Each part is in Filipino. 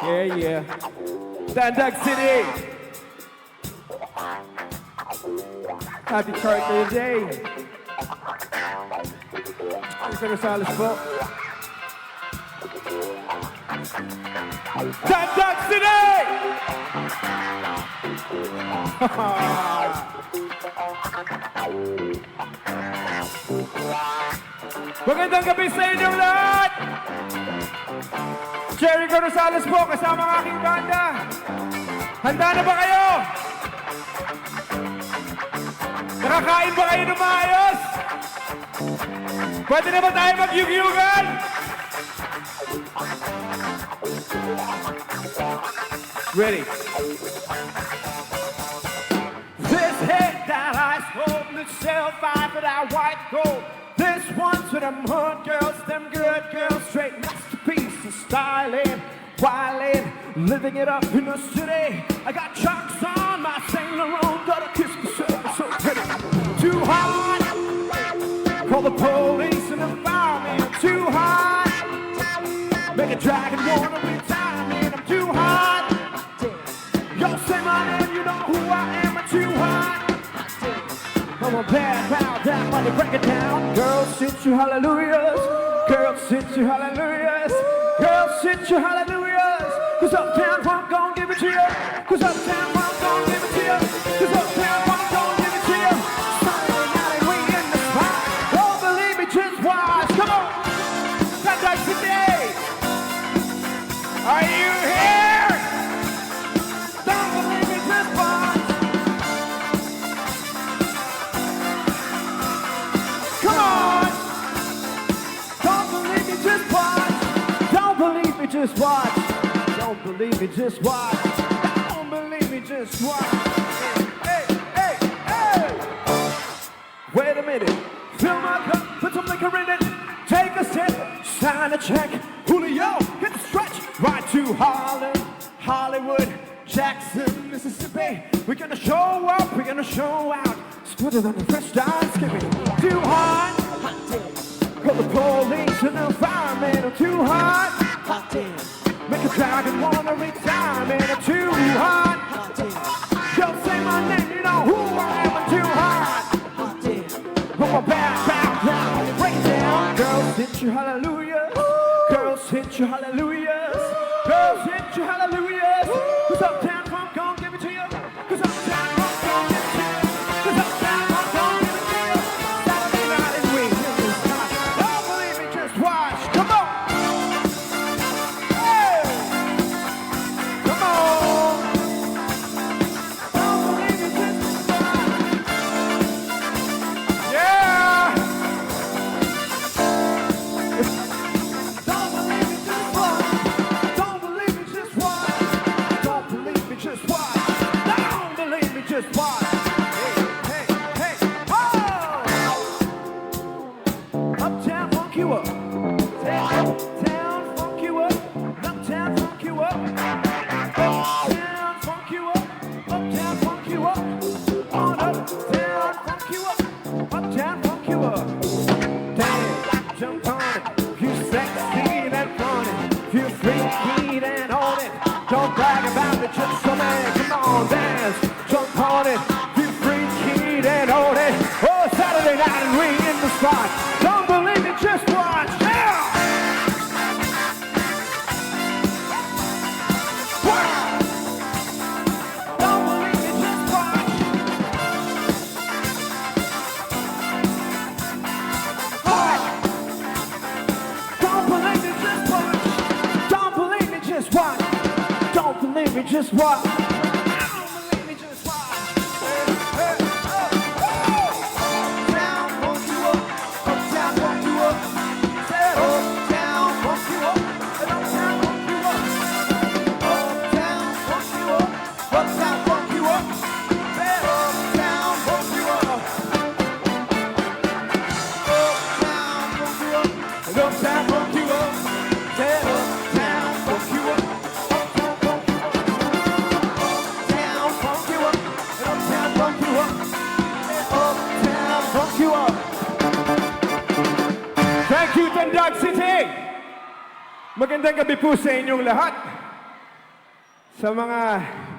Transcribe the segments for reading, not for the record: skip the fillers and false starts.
Yeah, yeah. Dandag City. Happy Charter Day. Mr. Rosales po. Dandag City! Magandang gabi sa inyong lahat! Jericho Rosales po, kasama ang aking banda. Handa na ba kayo? Nakakain ba kayo ng maayos? Pwede na ba tayo mag-yugyugan? Ready? This hit that ice cold, the shell five for that white gold. This one's for them hood girls, them good girls, straight masterpieces, styling, wilding, living it up in the city. I got chucks on my Saint Laurent, gotta kiss myself, so pretty. Too hot, call the police and the fireman. Too hot, make a dragon wanna retire me. I'm too hot. Yo, say my name, you know who I am. I'm too hot. I'm a bad bow down, money break it down. Girls, sit your hallelujahs. Girls, sit your hallelujahs. Girls, sit your hallelujahs. Cause uptown I'm gon' give it to you. Cause uptown I'm gon' give it to you. Cause uptown I'm gon' give it to you. Saturday night we in the spot. Don't believe me, just watch. Come on. Dandag City. Are you here? Don't believe me, just watch. Come on! Don't believe me, just watch. Don't believe me, just watch. Don't believe me, just watch. Don't believe me, just watch. Hey, hey, hey! Wait a minute. Fill my cup, put some liquor in it. Take a sip, sign a check. Julio, hit the stretch. Right to Harlem, Hollywood, Jackson, Mississippi. We're gonna show up, we're gonna show out. Sweeter than the fresh dime skipping. Too hot, hot damn. Call the police and the fireman. I'm too hot, hot damn. Make a dragon wanna retire, man. I'm too hot, hot damn. Yo, say my name, you know who I am. I'm too hot, hot damn. I'm a bad bow down, break down. Girls, hit your hallelujahs. Girls, hit your hallelujahs. Girls, hit your hallelujahs. Cause uptown I'm gon' give it to you. Cause uptown I'm gon' give it to you. Cause uptown I'm gon' give it to you. Saturday night and we in this time. Don't believe me, just watch. Come on. Hey. Come on. Don't believe me, just watch. Yeah. Don't believe me, just watch. Don't believe me, just watch. Don't believe me, just watch. Don't believe me, just watch. Hey, hey, hey, oh! Uptown funk you up. Uptown funk you up. Uptown funk you up. Uptown funk you up. Uptown funk you up. On uptown funk you up. Uptown funk you up. Dance, jump on it. You sexy and funny. You freaky and on it. Don't brag about it, just so man. Come on, dance, jump on it. You freaky and on it. Oh, Saturday night and we in the spot. Don't believe it, just watch. Yeah! Wow! Don't believe it, just watch. Don't believe it, just watch. Don't believe me, just watch. Don't believe me, just watch. Don't believe me, just watch. Hey, hey, oh, oh. Uptown, funk you up. Uptown, funk you up. Say it, uptown, funk you up. And uptown, funk you up. Uptown, funk you up. Uptown, funk you up. Say it, uptown, funk you up. Uptown, funk you up. And uptown, funk you up. Say it, uptown, funk you up. Uptown, funk you up. Uptown, funk you up. And uptown, funk you up. And uptown, funk you up. Thank you, Dandag City! Magandang gabi po sa inyong lahat. Sa mga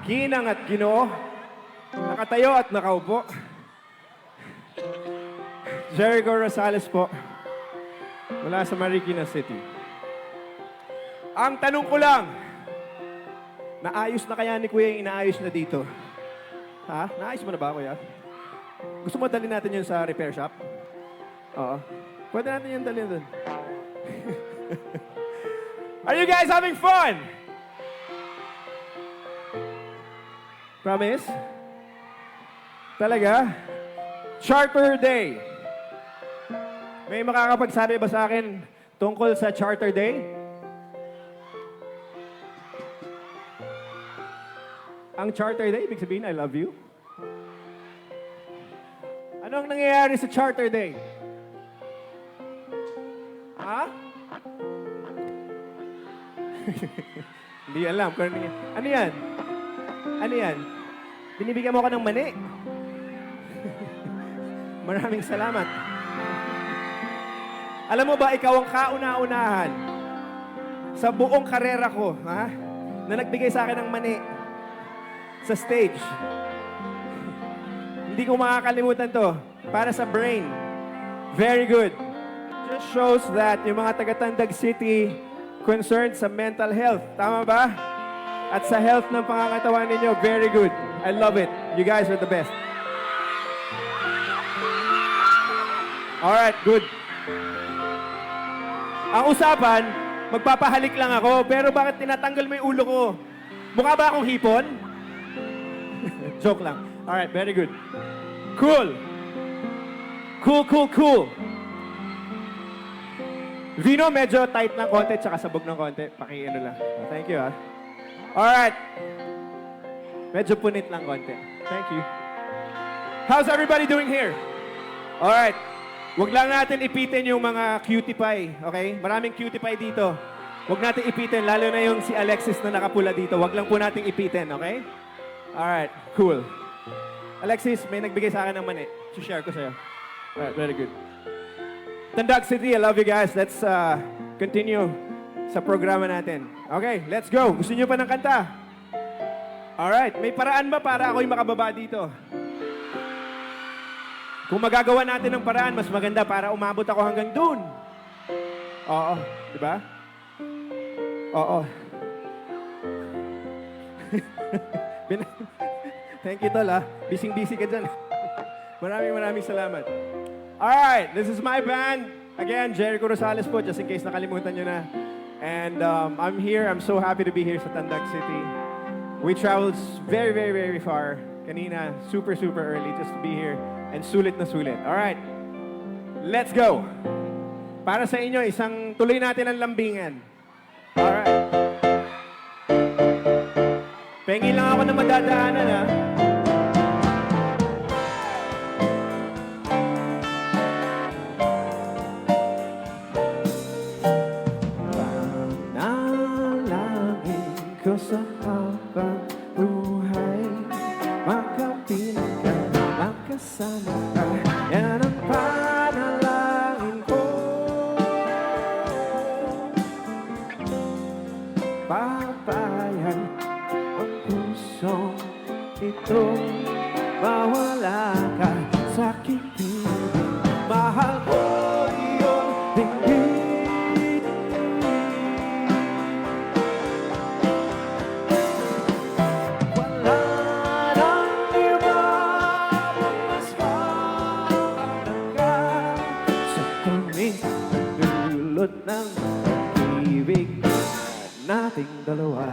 ginang at ginoo, nakatayo at nakaupo, Jericho Rosales po, mula sa Marikina City. Ang tanong ko lang, naayos na kaya ni Kuya yung inaayos na dito? Ha? Naayos mo na ba, Kuya? Gusto mo dalhin natin yun sa repair shop? Oo. Pwede natin yun dalhin doon. Are you guys having fun? Promise? Talaga? Charter Day. May makakapagsabi ba sa akin tungkol sa Charter Day? Ang Charter Day, ibig sabihin, I love you. Ano ang nangyayari sa Charter Day? Ha? Hindi alam. Ano yan? Ano yan? Binibigyan mo ako ng mani. Maraming salamat. Alam mo ba, ikaw ang kauna-unahan sa buong karera ko, ha? Na nagbigay sa akin ng mani sa stage. Hindi ko makakalimutan to. Para sa brain. Very good. Just shows that yung mga taga-Tandag City concerned sa mental health. Tama ba? At sa health ng pangangatawan ninyo, very good. I love it. You guys are the best. Alright, good. Ang usapan, magpapahalik lang ako, pero bakit tinatanggal mo yung ulo ko? Mukha ba akong hipon? Joke lang. Alright, very good. Cool. Cool. Vino, medyo tight ng konti, tsaka sabog ng konti. Paki-ano lang. Thank you, ha. Alright. Medyo punit lang konti. Thank you. How's everybody doing here? Alright. Huwag lang natin ipitin yung mga cutie pie, okay? Maraming cutie pie dito. Huwag natin ipitin, lalo na yung si Alexis na nakapula dito. Huwag lang po natin ipitin, okay? Alright, cool. Alexis, may nagbigay sa akin ng mani. Share ko sa'yo. Alright, very good. Tandag City, I love you guys. Let's continue sa programa natin. Okay, let's go. Gusto niyo pa ng kanta? Alright, may paraan ba para ako'y makababa dito? Kung magagawa natin ng paraan, mas maganda para umabot ako hanggang dun. Oo, di ba? Oo. Thank you, Tol, ha? Bising-busy ka dyan. Maraming salamat. Alright, this is my band. Again, Jericho Rosales po, just in case nakalimutan nyo na. And I'm here. I'm so happy to be here sa Tandag City. We traveled very far. Kanina, super early just to be here. And sulit na sulit. Alright, let's go. Para sa inyo, isang tuloy natin ang lambingan. Alright. Pengi lang ako na madadaanan, ha? Panalangin ko sa habang buhay, makapiling ka, makasama ka, yan ang panalangin ko. Papayan ang pusong ito, mawala ka sa aking piling. Mahal ko iyong dinggin. Wala nang iba mas mahalaga sa tuwing nagdulot ng ibig nating dalawa.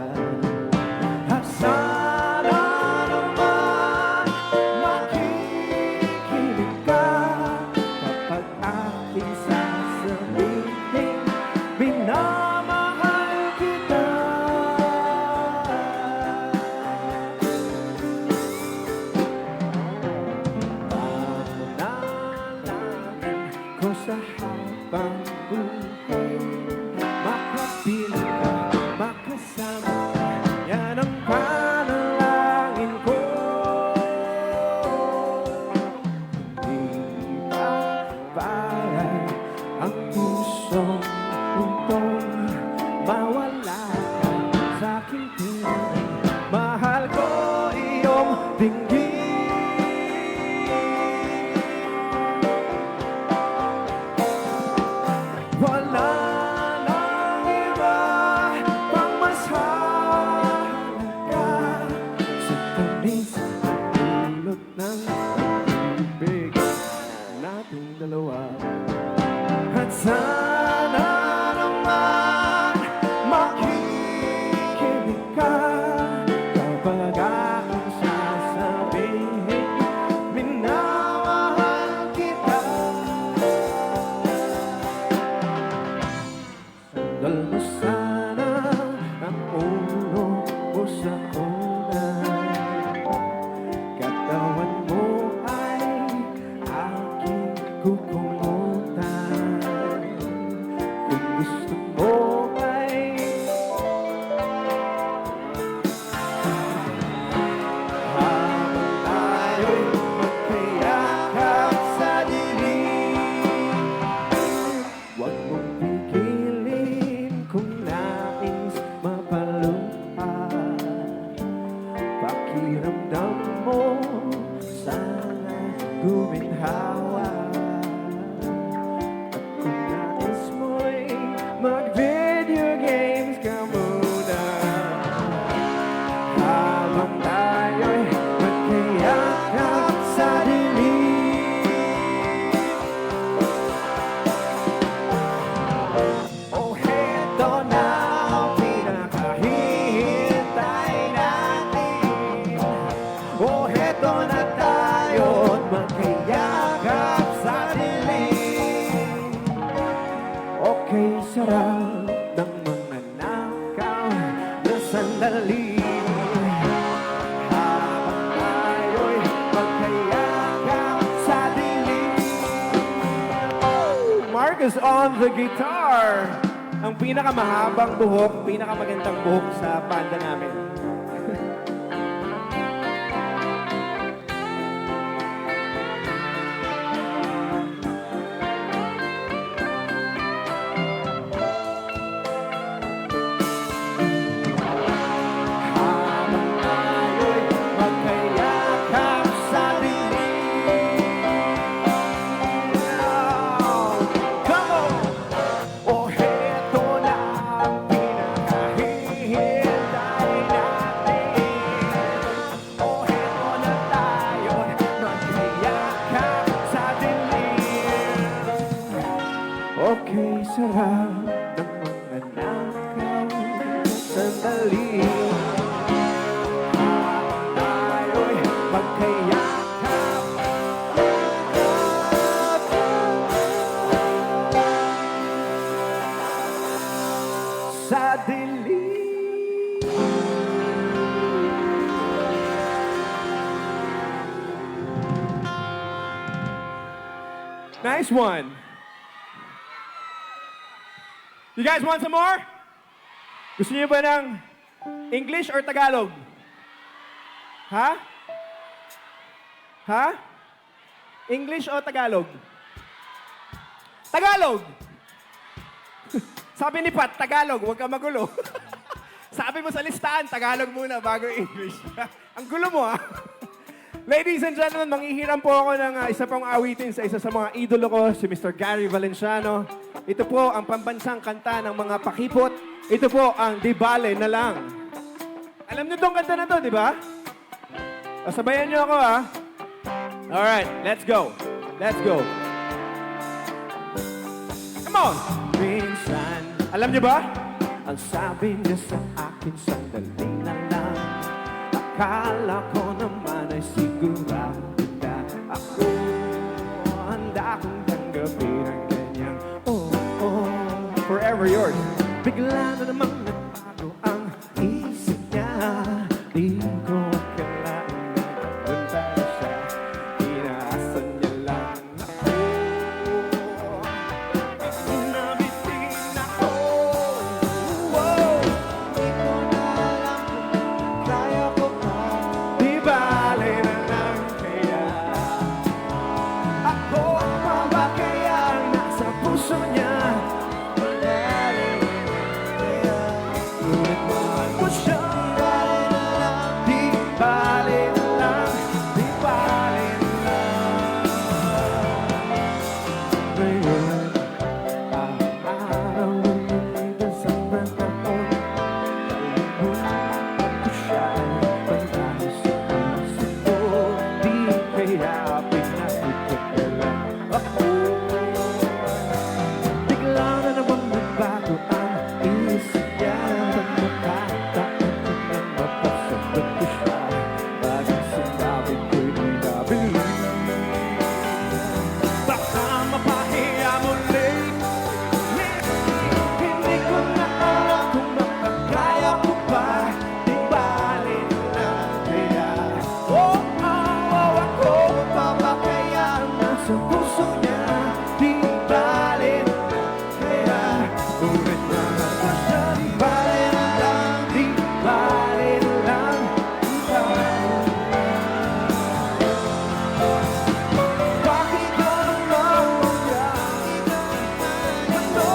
At sana naman makikinig ka kapag aking sasabihin minamahal kita. Panalangin ko sa habang buhay, makapiling ka, makasama ka, yan ang panalangin ko. Hindi ba parang ang pusong itong mawala ka sa aking piling. sandali. Habang tayo'y magkayakap sa dilim. Marcus on the guitar. Ang pinakamahabang buhok, pinakamagandang buhok sa banda namin. Habang tayo'y magkayakap sa dilim. Come on! Oh, heto na ang pinakahihintay natin. Oh, heto na tayo'y magkayakap sa dilim. Okay, sarap ng mga nakaw sandali. Habang tayo'y magkayakap sa dilim. Nice one. You guys want some more? Gusto niyo ba ng English or Tagalog? Ha? Ha? English o Tagalog? Tagalog! Sabi ni Pat, Tagalog, huwag ka magulo. Sabi mo sa listahan, Tagalog muna bago English. Ang gulo mo, ha? Ladies and gentlemen, manghihiram po ako ng isa pang awitin sa isa sa mga idolo ko, si Mr. Gary Valenciano. Ito po ang pambansang kanta ng mga pakipot. Ito po ang Di Bale na Lang. Alam niyo tong kanta na to, di ba? Sabayan niyo ako, ha? Alright, let's go. Let's go. Come on! Minsan, Alam niyo ba? ang sabi niya sa akin, sandali na lang. Akala ko naman ay sigurado na ako. Handa kong tanggapin ang ganyang Forever yours. bigla na namang nagbago ang isip niya. Di ko akalain na pupunta na siya. Inaasan niya lang ako. Nabitin ako. Wow! Di ko na alam kung kaya ko pa. Di bale na lang kaya. Ako pa ba kaya nasa puso niya? Ngunit mahal ko siya. Di bale na lang, di bale na lang. Ngayon, ang araw na lumipas ang panahon. Kalimutan ko siya, pantay sa puso ko. Di kaya pinakikot ka lang ako. Bigla na namang nagbago ang isip niya. Magkataon ko nang mapasagot ko siya. Bagay sinabi ko'y di nabili. Baka mapahiya muli. Hindi ko na alam kung makakaya ko pa. Di bale na lang kaya. Oh, ako pa ba kaya nasa puso niya? Di bale na lang kaya. Ngunit mahal ko siya. Di bale na lang, di bale na lang, di bale na lang. Bakit ka naman magalit? Ano ba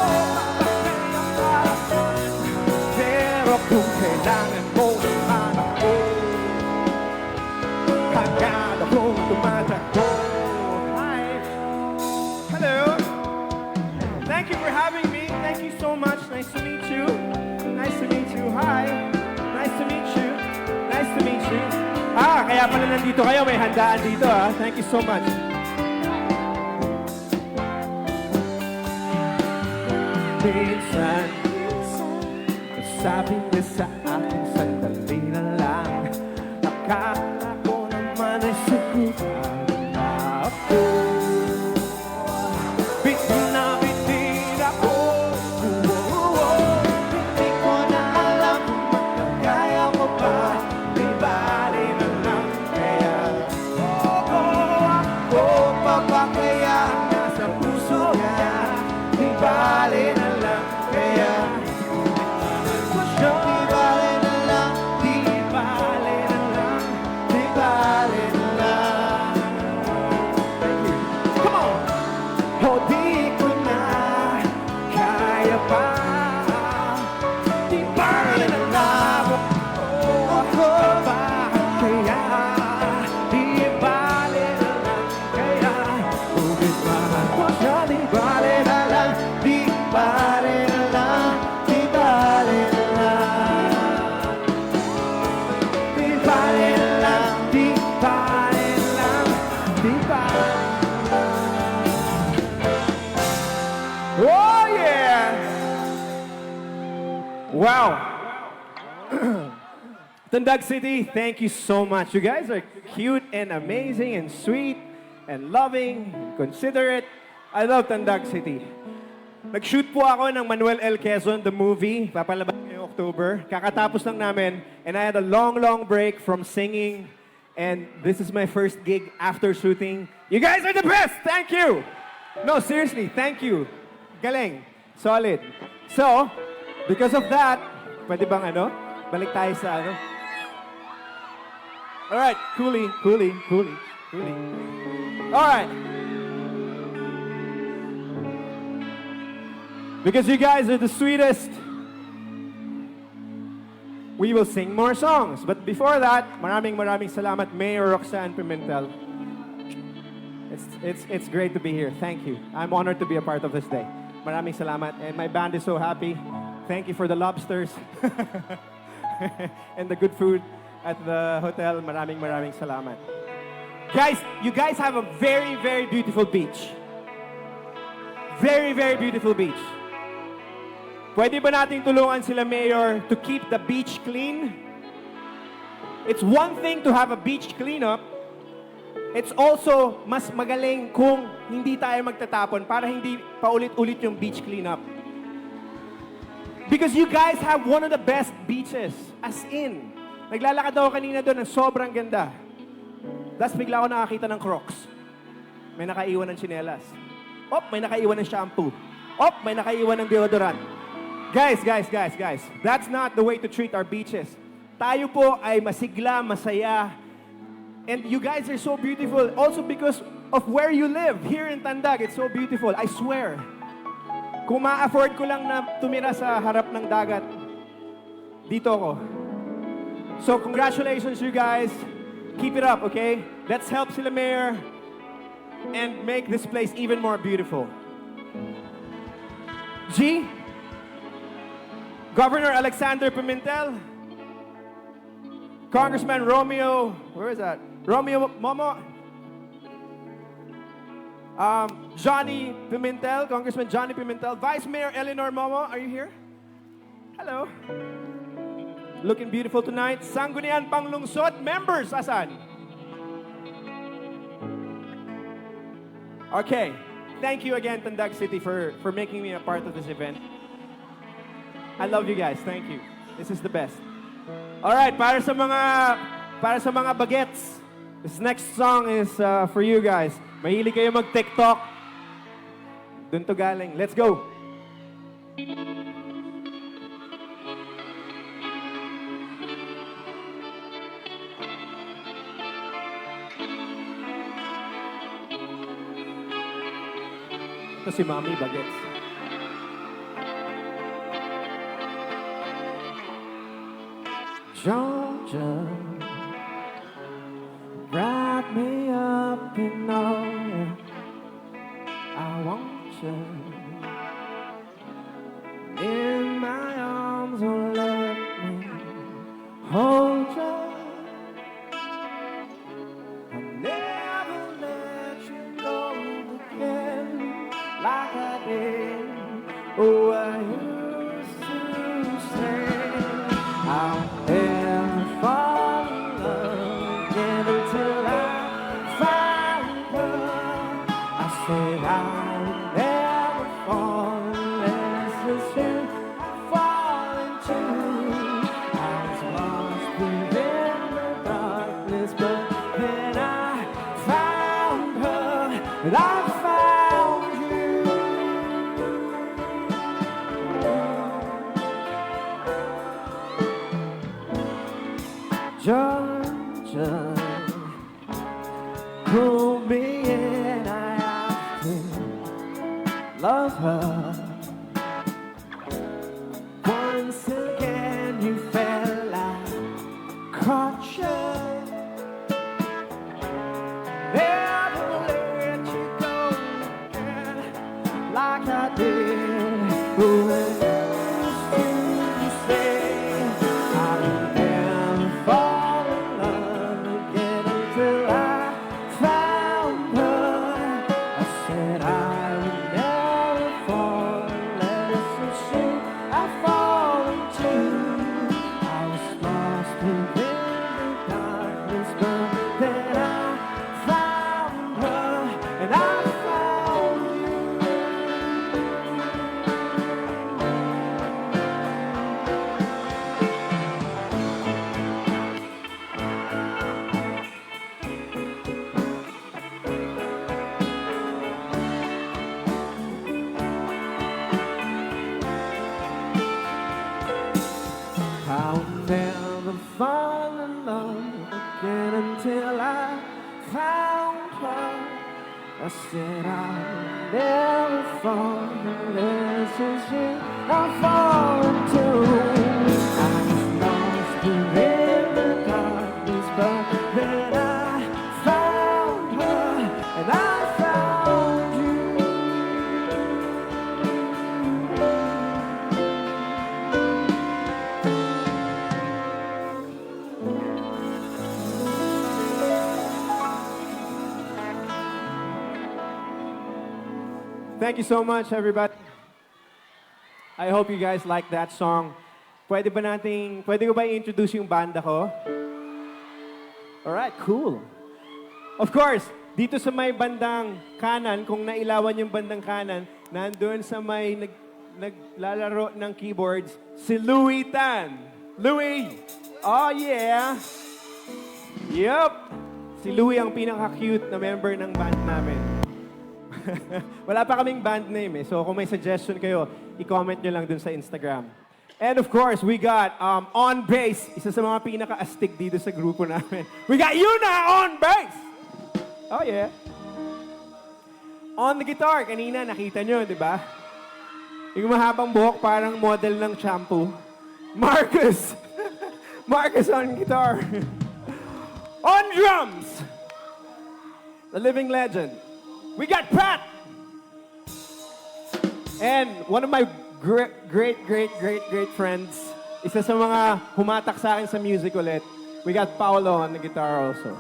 kaya? Pero kung kailangan mo naman ako, agad akong tumatakbo. Hi. Hello. Thank you for having me. Thank you so much. Nice to meet you. Nice to meet you. Hi. Nice to meet you. Nice to meet you. Kaya pala nandito kayo. May handaan dito, ha. Thank you so much. Minsan, sabi niya sa akin, sandali na lang. Akala ko naman ay sigurado na ako. Bitin na bitin ako. Hindi ko na alam kung magkakaya Wow. Tandag City, thank you so much. You guys are cute and amazing and sweet and loving, and considerate. I love Tandag City. Nag-shoot po ako ng Manuel L. Quezon, the movie. Papalabas ngayong October. Kakatapos lang namin. And I had a long break from singing. And this is my first gig after shooting. You guys are the best! Thank you! No, seriously, thank you. Galing. Solid. So, because of that, pwede bang balik tayo sa Alright, coolie. Alright. Because you guys are the sweetest, we will sing more songs. But before that, maraming salamat, Mayor Roxanne Pimentel. It's great to be here. Thank you. I'm honored to be a part of this day. Maraming salamat. And my band is so happy. Thank you for the lobsters and the good food at the hotel. Maraming salamat. Guys, you guys have a very beautiful beach. Very beautiful beach. Pwede ba nating tulungan sila, Mayor, to keep the beach clean? It's one thing to have a beach cleanup. It's also mas magaling kung hindi tayo magtatapon para hindi paulit-ulit yung beach cleanup. Because you guys have one of the best beaches. As in, naglalakad ako kanina doon ng sobrang ganda. Tapos bigla ako nakakita ng Crocs. May nakaiwan ng tsinelas. May nakaiwan ng shampoo. May nakaiwan ng deodorant. Guys. That's not the way to treat our beaches. Tayo po ay masigla, masaya. And you guys are so beautiful. Also because of where you live. Here in Tandag, it's so beautiful. I swear. Kung ma-afford ko lang na tumira sa harap ng dagat, dito ako. So congratulations you guys. Keep it up, okay? Let's help sila, Mayor, and make this place even more beautiful. G? Governor Alexander Pimentel, Congressman Romeo, where is that? Romeo Momo, Johnny Pimentel, Congressman Johnny Pimentel, Vice Mayor Eleanor Momo, are you here? Hello. Looking beautiful tonight. Sangguniang Panglungsod members, asan? Okay. Thank you again, Tandag City, for making me a part of this event. I love you guys. Thank you. This is the best. All right, para sa mga bagets, this next song is for you guys. Mahilig kayo mag-TikTok. Dun to galing. Let's go. Ito si Mami Bagets. Georgia, wrap me up in all I want you in my arms, oh let me hold you. I'll never let you go again like I did. Oh, I used to say I'll never fall in love again until I find her. I said I'll never fall unless it's you I fall into. I was lost within the darkness, but then I found her, and I found you. Georgia, pull me in, I have to love her. Once again you felt like caught you. Never let you go again like I did. When you say I'll never fall in love again until I found her. I said I would never fall unless it's you I fall into. fall in love again until I found her. I said I'll never fall unless it's you I fall into. I was lost in the darkness, but then I found her and I found you. Thank you so much, everybody. I hope you guys like that song. Pwede ko ba i-introduce yung banda ko? Alright, cool. Of course, dito sa may bandang kanan, kung nailawan yung bandang kanan, nandun sa may naglalaro ng keyboards, si Louie Tan. Louie! Oh yeah! Yup! Si Louie ang pinaka-cute na member ng band namin. Wala pa kaming band name eh. So kung may suggestion kayo, i-comment nyo lang dun sa Instagram. And of course, we got on bass, isa sa mga pinaka-astig dito sa grupo namin. We got Yuna on bass! Oh yeah. On the guitar, kanina nakita nyo, di ba? Yung mahabang buhok, parang model ng shampoo. Marcus! Marcus on guitar. On drums! The living legend. We got Pat! And one of my great friends, isa sa mga humatak sa akin sa music ulit, we got Paolo on the guitar also.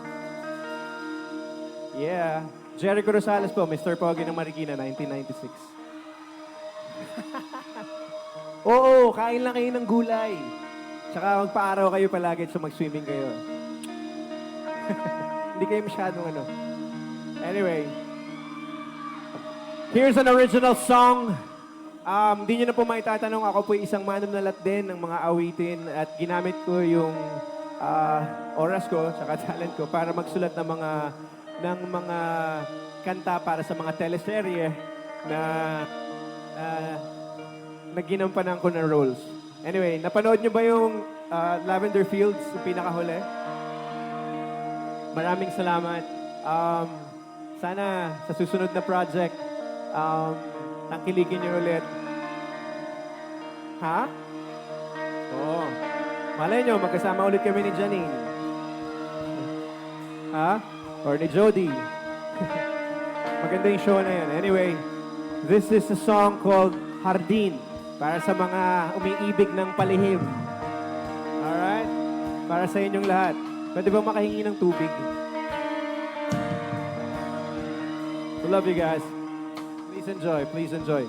Yeah. Jericho Rosales po, Mr. Pogi ng Marikina, 1996. Oo, kain lang kayo ng gulay. Tsaka magpa-araw kayo palagi at mag-swimming kayo. Hindi kayo masyadong ano. Anyway, here's an original song. Di nyo na po maitatanong, ako po isang mananalat din ng mga awitin at ginamit ko yung oras ko tsaka talent ko para magsulat ng mga kanta para sa mga teleserye na ginampanan ko ng roles. Anyway, napanood nyo ba yung Lavender Fields, yung pinakahuli? Maraming salamat. Sana sa susunod na project, tangkiligin nyo ulit. Ha? Oo. Malay nyo, magkasama ulit kami ni Janine. Ha? Or ni Jody. Maganda yung show na yan. Anyway, this is a song called Hardin. Para sa mga umiibig ng palihim. Alright? Para sa inyong lahat. Pwede ba makahingi ng tubig? We love you guys. Please enjoy. Please enjoy.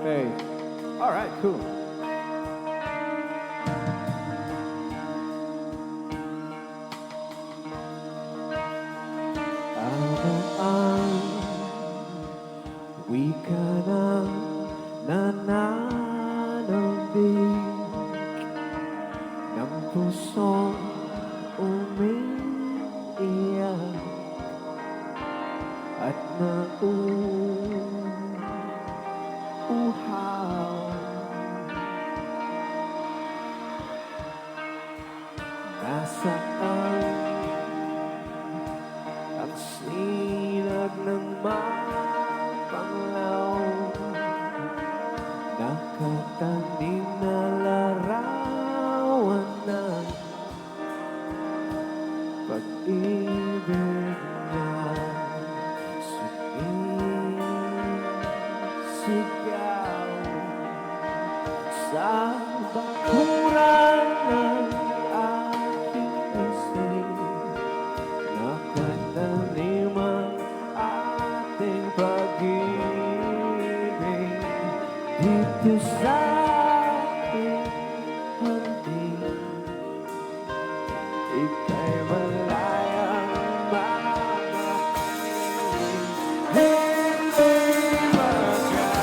Hey. All right, cool. Wika ng nananabik ng pusong umiiyak at nauuhaw. Nasaan ang sinag ng mapanglaw, nakatanim na larawan ng pag-ibig na sumisigaw sa bakuran ng aking isip. Nakatanim ang ating pag-ibig dito sa ating hardin. Ika'y malayang mamakinig, hindi magkaiba.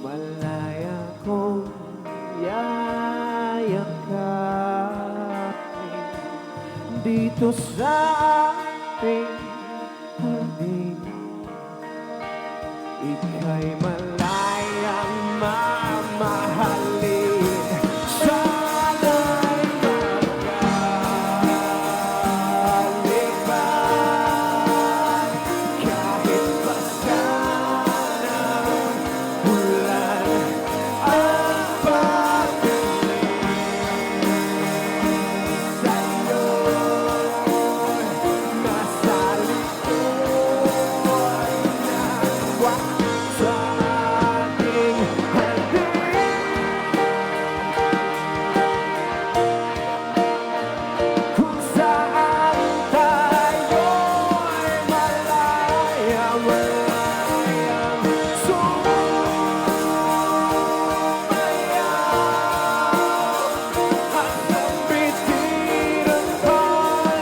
malaya kong yayakapin dito sa ating hardin. Ika'y malayang mamahalin. Sana'y magkalibang kahit basa ng ulan ang pagdating sa'yo'y nasa likod ng sa ating hardin. Kung saan tayo'y malayang sumayaw hanggang bitiran ko'y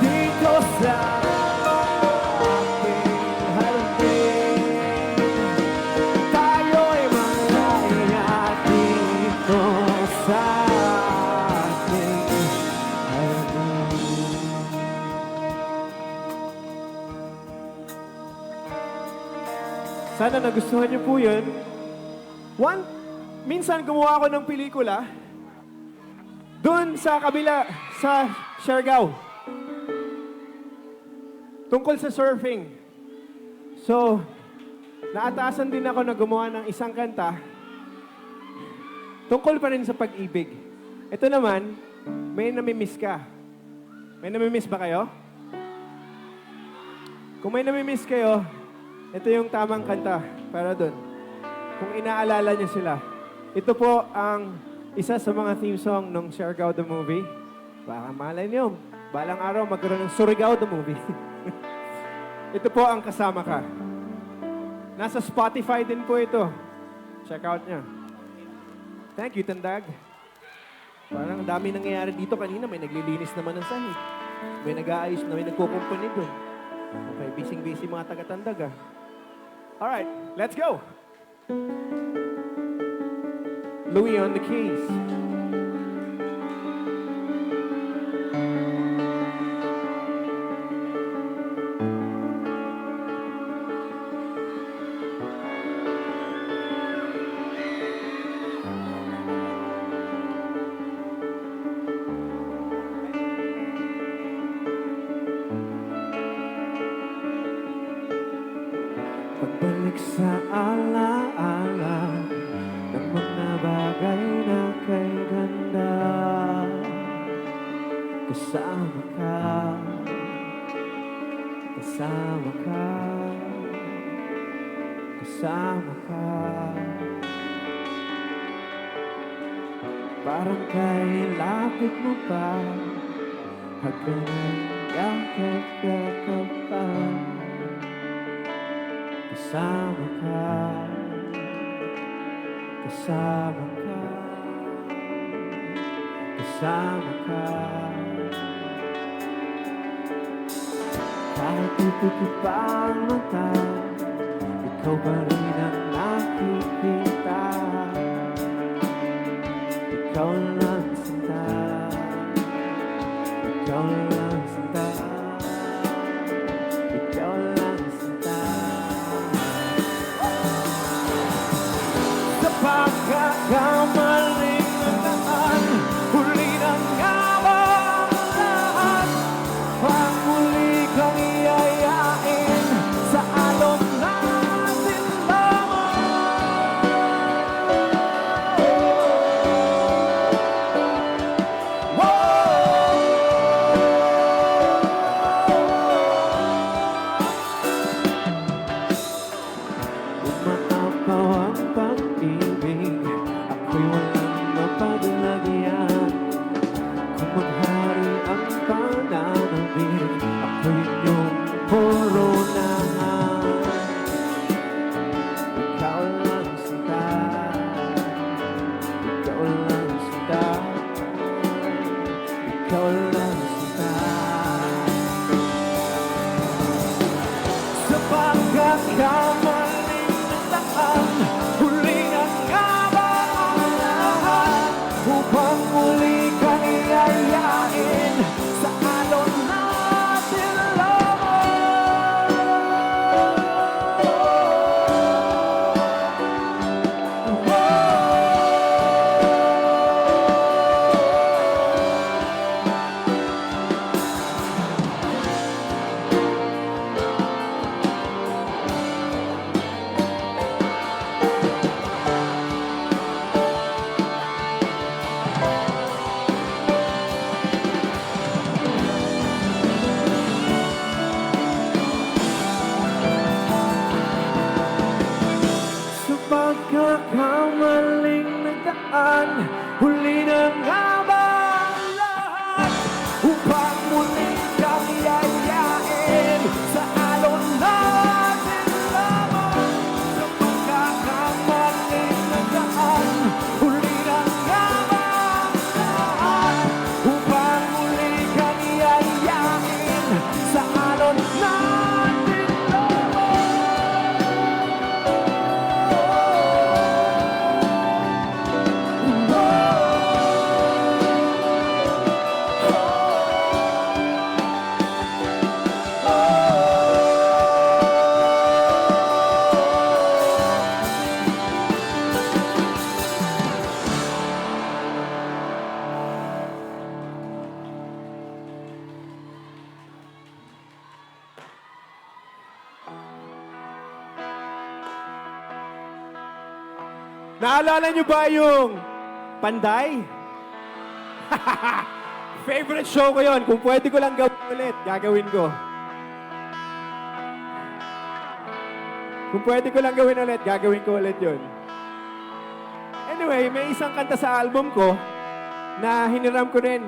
dito sa ating hardin. Tayo'y malaya dito sa ating hardin. Sana nagustuhan niyo po yun. Minsan gumawa ako ng pelikula doon sa kabila, sa Siargao. Tungkol sa surfing. So, naatasan din ako na gumawa ng isang kanta tungkol pa rin sa pag-ibig. Ito naman, may namimiss ka. May namimiss ba kayo? Kung may namimiss kayo, ito yung tamang kanta para doon. Kung inaalala niyo sila. Ito po ang isa sa mga theme song ng Siargao the Movie. Baka malay niyo, balang araw magkaroon ng Surigao the Movie. Ito po ang Kasama Ka. Nasa Spotify din po ito. Check out niya. Thank you, Tandag. Parang dami nangyayari dito kanina. May naglilinis naman ng sahig. May nag-aayos na, may nagkukumpuni doon. Okay, busy-busy mga taga-Tandag ah. Alright, let's go! Louie on the keys. Pagbalik sa alaala ng mga bagay na kay ganda, kasama ka, kasama ka, kasama ka. Parang kay lapit mo pa, hanggang yakap-yakap pa. Kasama ka, kasama ka, kasama ka. Kahit ipipit pa ang mata, ikaw pa rin ang nakikita. Ikaw lang sinta, ikaw lang sinta, ikaw lang sinta. Sa pagkakamaling nandaan, huli na nga ba ang lahat? Pag muli kang iyayain sa alon natin Umatapaw ang pag-ibig, ako'y walang mapaglagyan. Kung maghari ang pananabik, ako'y inyong koronahan. Ikaw lang sinta, ikaw lang sinta, ikaw lang sinta. Sa pagkakamali Huli na nga ba ang lahat upang muli kang yayain sa alon natin lamang sa pagkakamaling na daan? Huli na nga ba ang lahat upang muli kang yayain sa alon natin lamang? Naalala niyo ba yung Panday? Favorite show ko yon. Kung pwede ko lang gawin ulit, gagawin ko. Kung pwede ko lang gawin ulit, gagawin ko ulit yun. Anyway, may isang kanta sa album ko na hiniram ko rin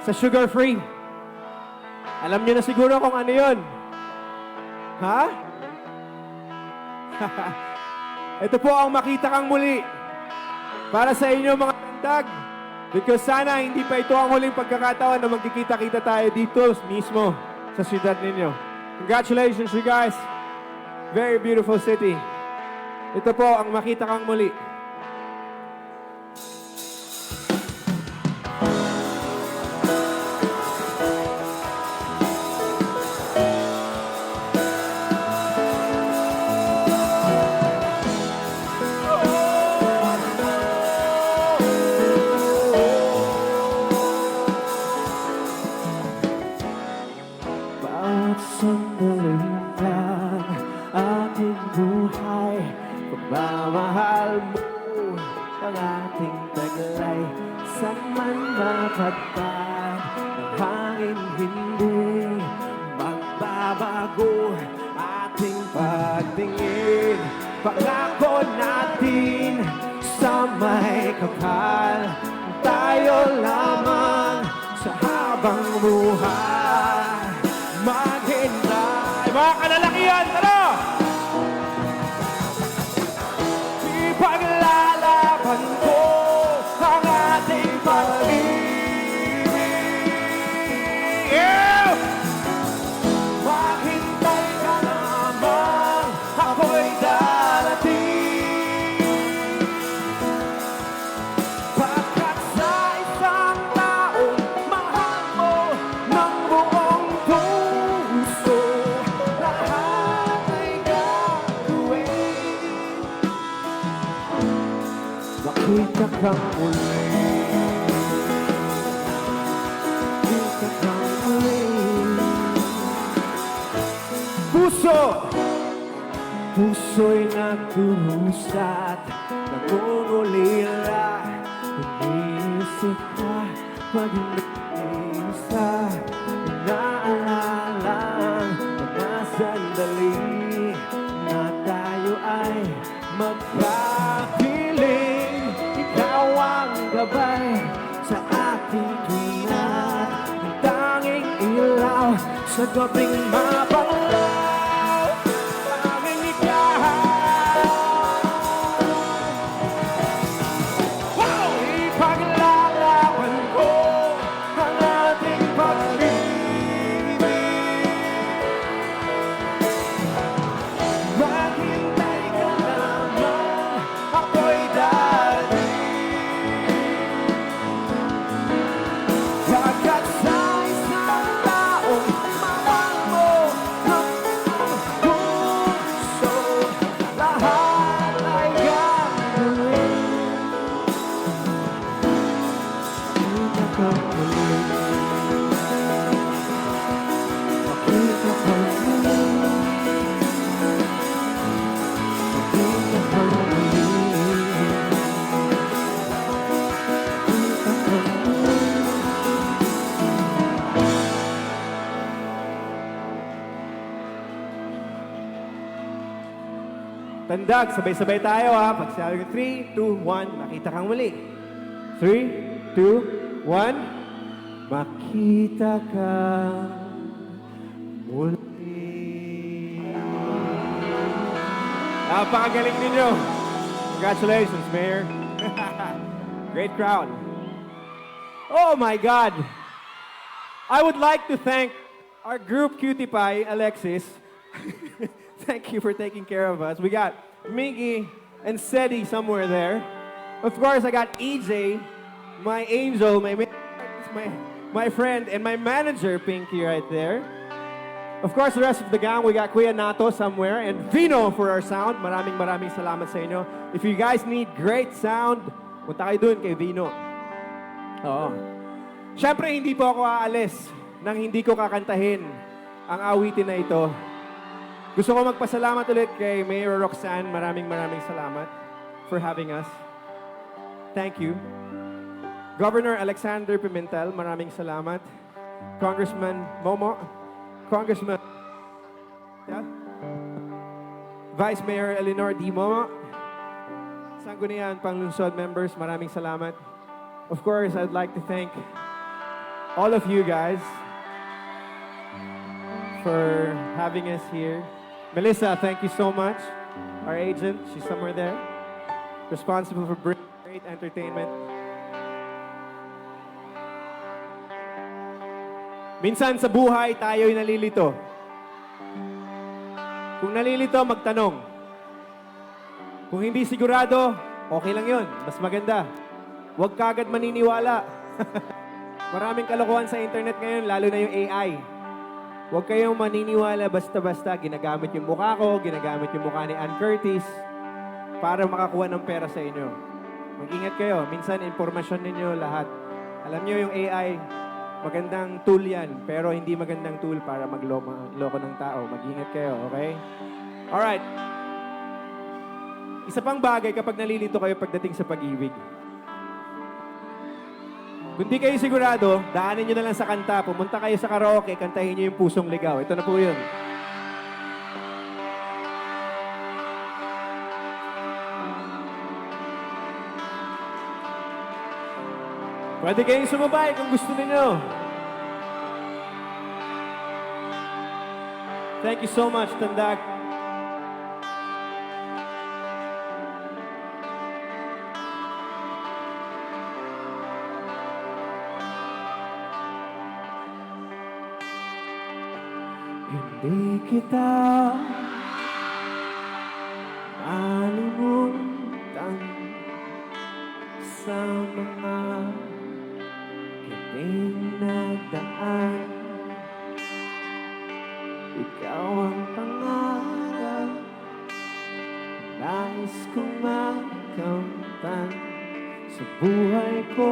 sa Sugar Free. Alam niyo na siguro kung ano yun. Ha? Ito po ang Makita Kang Muli para sa inyo mga tandag. Because sana hindi pa ito ang huling pagkakataon na magkikita-kita tayo dito mismo sa siyudad ninyo. Congratulations you guys. Very beautiful city. Ito po ang Makita Kang Muli. Bawat sandali ng ating buhay, pagmamahal mo ang ating taglay. Saan man mapadpad ng hangin, hindi magbabago ating pagtingin. Pangako natin sa may kapal, tayo lamang sa habang buhay. Maghintay, Mga kalalakihan, tara! ipaglalaban ko ang ating pag-ibig. Yeah! Maghintay ka lamang, ako'y darating. Pagkat sa isang taong mahal mo ng buong puso, lahat ay gagawin. Makita kang muli, makita kang muli. Puso'y nagkurusat, nangungulila. Iniisip ka pag isa, inaalala ang mga sandali na tayo ay magkapiling. Ikaw ang gabay sa ating tunat, ang tanging ilaw sa gabing mapanglaw. Tanging ikaw, ipaglalaban ko ang ating pag-ibig. Maghintay ka lamang, ako'y darating. Pagkat sa isang taong mahal mo Tandag, sabay-sabay tayo ha. Pag sabi ko 3, 2, 1, makita kang muli. 3, 2, 1, makita kang muli. Napakagaling ninyo. Congratulations, Mayor. Great crowd. Oh my God. I would like to thank our group Cutie Pie, Alexis. Thank you for taking care of us. We got Miggy and Sedi somewhere there. Of course, I got EJ, my angel, my friend, and my manager, Pinky, right there. Of course, the rest of the gang, we got Kuya Nato somewhere, and Vino for our sound. Maraming salamat sa inyo. If you guys need great sound, punta kayo dun kay Vino. Oo. Siyempre, hindi po ako aalis nang hindi ko kakantahin ang awitin na ito. Gusto ko magpasalamat ulit kay Mayor Roxanne. Maraming salamat for having us. Thank you. Governor Alexander Pimentel, maraming salamat. Congressman Momo, Congressman Vice Mayor Eleanor D. Momo, Sangguniang Panglungsod members, maraming salamat. Of course, I'd like to thank all of you guys for having us here. Melissa, thank you so much. Our agent, she's somewhere there. Responsible for bringing great entertainment. Minsan sa buhay, tayo'y nalilito. Kung nalilito, magtanong. Kung hindi sigurado, okay lang yun. Mas maganda. Huwag kagad maniniwala. Maraming kalokohan sa internet ngayon, lalo na yung AI. Huwag kayong maniniwala basta-basta. Ginagamit yung mukha ko, ginagamit yung mukha ni Ann Curtis para makakuha ng pera sa inyo. Mag-ingat kayo. Minsan, informasyon ninyo lahat. Alam nyo yung AI, magandang tool yan, pero hindi magandang tool para magloko ng tao. Mag-ingat kayo, okay? Alright. Isa pang bagay kapag nalilito kayo pagdating sa pag-ibig. Kung di kayo sigurado, daanin nyo na lang sa kanta. Pumunta kayo sa karaoke, kantahin nyo yung Pusong Ligaw. Ito na po yun. Pwede kayong sumabay kung gusto niyo. Thank you so much, Tandag. Hindi kita malimutan sa mga kiting na daan. Ikaw ang pangarap, nais kong makamtan. Sa buhay ko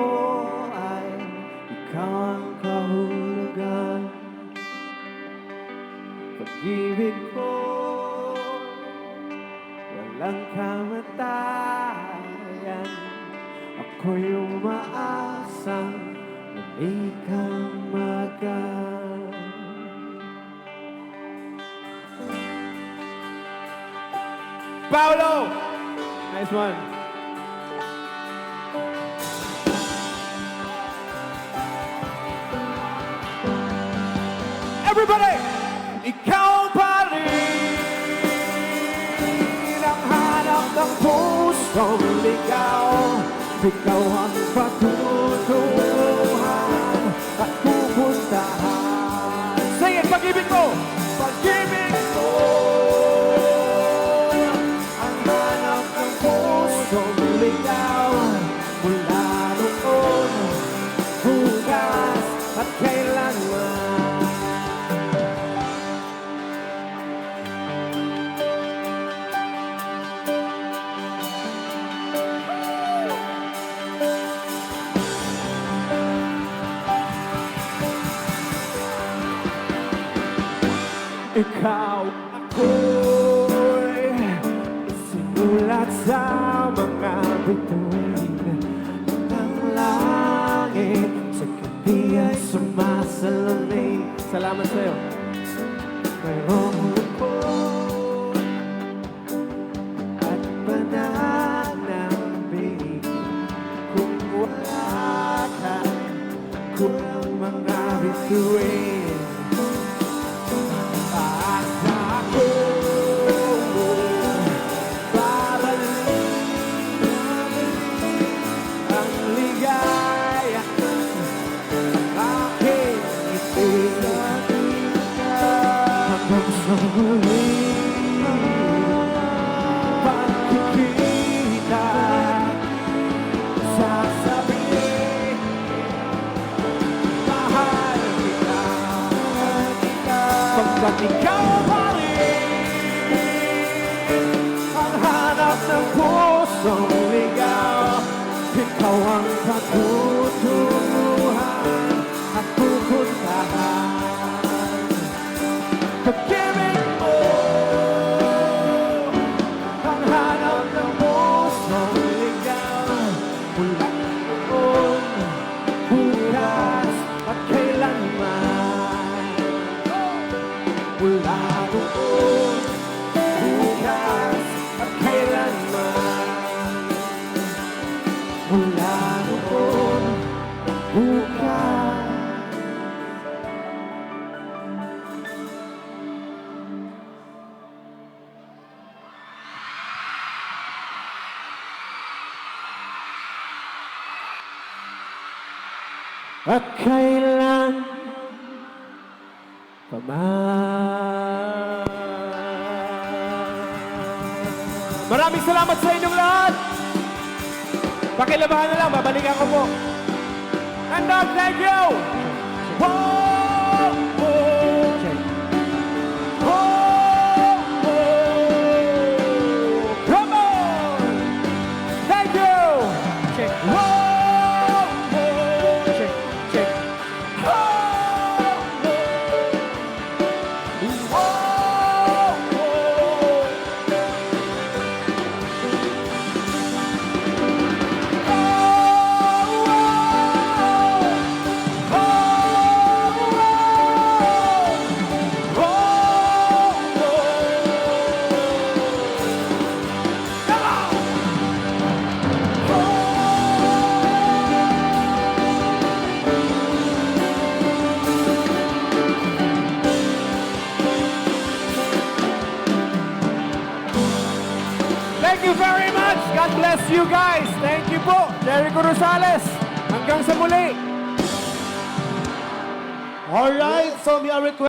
ay ikaw ang kahulugan. Pag-ibig ko, walang kamatayan. Ako'y umaasang muli kang magan. Paolo! Nice one. Everybody! Ikaw pa rin ang hanap ng pusong ligaw. Ikaw ang patutunguhan at pupuntahan. Sing it, pag-ibig mo! Pag-ibig mo! Ang hanap ng pusong ligaw. Mula noon, bukas at kailanman. Ikaw ako'y sinulat sa mga bituin ng langit. Sa gabi ay sumasalamin. Salamat sa'yo. Mayroong lukot at kailan pa man. Maraming salamat sa inyong lahat. Pakilabahan na lang, babalikan ko po. And thank you! Oh, oh, oh, oh, come on! Thank you! Check. Oh, oh, Check. Check. oh, oh, oh. Thank you very much. God bless you guys. Thank you po. Jericho Rosales. Hanggang sa muli. Alright, so may request.